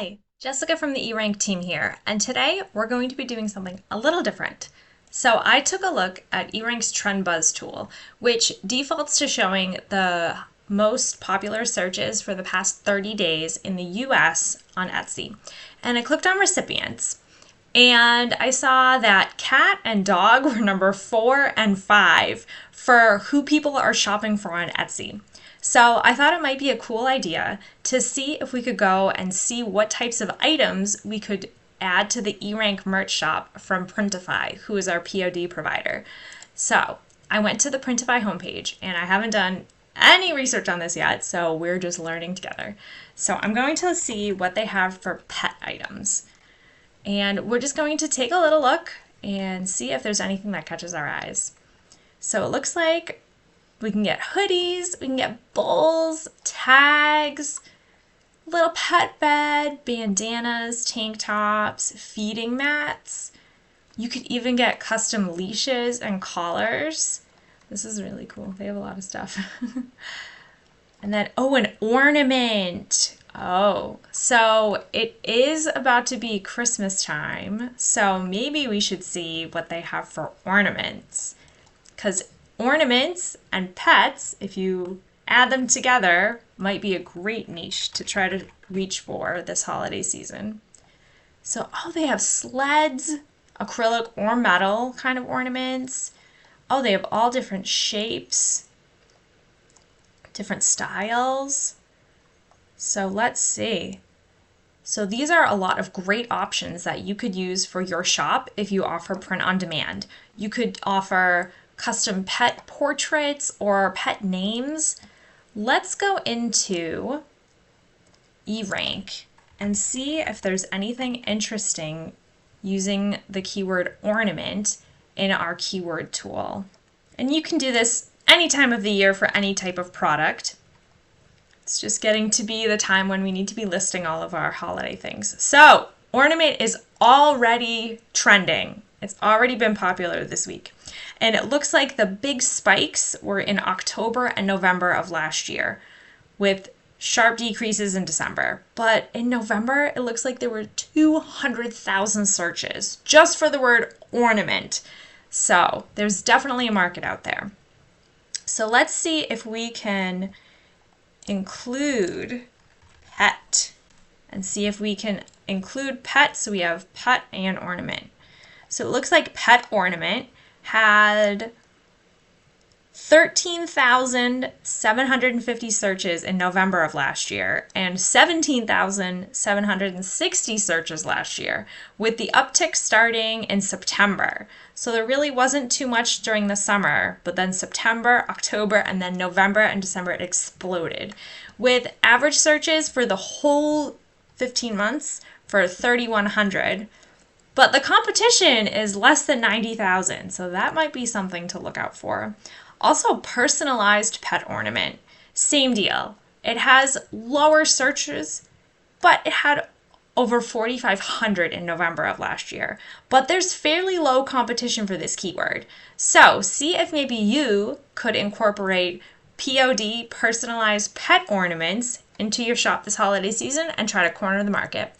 Hi, Jessica from the eRank team here, and today we're going to be doing something a little different. So I took a look at eRank's Trend Buzz tool, which defaults to showing the most popular searches for the past 30 days in the US on Etsy. And I clicked on recipients, and I saw that cat and dog were number 4 and 5 for who people are shopping for on Etsy. So I thought it might be a cool idea to see if we could go and see what types of items we could add to the eRank merch shop from Printify, who is our POD provider. So I went to the Printify homepage, and I haven't done any research on this yet, so we're just learning together. So I'm going to see what they have for pet items. And we're just going to take a little look and see if there's anything that catches our eyes. So it looks like we can get hoodies, we can get bowls, tags, little pet bed, bandanas, tank tops, feeding mats. You could even get custom leashes and collars. This is really cool. They have a lot of stuff. And then, an ornament. So it is about to be Christmas time, so maybe we should see what they have for ornaments. Because ornaments and pets, if you add them together, might be a great niche to try to reach for this holiday season. So, they have sleds, acrylic or metal kind of ornaments. They have all different shapes, different styles. So let's see. So these are a lot of great options that you could use for your shop if you offer print on demand. You could offer custom pet portraits or pet names. Let's go into eRank and see if there's anything interesting using the keyword ornament in our keyword tool. And you can do this any time of the year for any type of product. It's just getting to be the time when we need to be listing all of our holiday things. So, ornament is already trending. It's already been popular this week. And it looks like the big spikes were in October and November of last year, with sharp decreases in December. But in November, it looks like there were 200,000 searches just for the word ornament. So, there's definitely a market out there. So, let's see if we can include pet and see if we can include pet. So we have pet and ornament. So it looks like pet ornament had 13,750 searches in November of last year and 17,760 searches last year, with the uptick starting in September. So there really wasn't too much during the summer, but then September, October, and then November and December it exploded, with average searches for the whole 15 months for 3,100. But the competition is less than 90,000, so that might be something to look out for. Also, personalized pet ornament. Same deal. It has lower searches, but it had over 4,500 in November of last year. But there's fairly low competition for this keyword. So see if maybe you could incorporate POD, personalized pet ornaments, into your shop this holiday season and try to corner the market.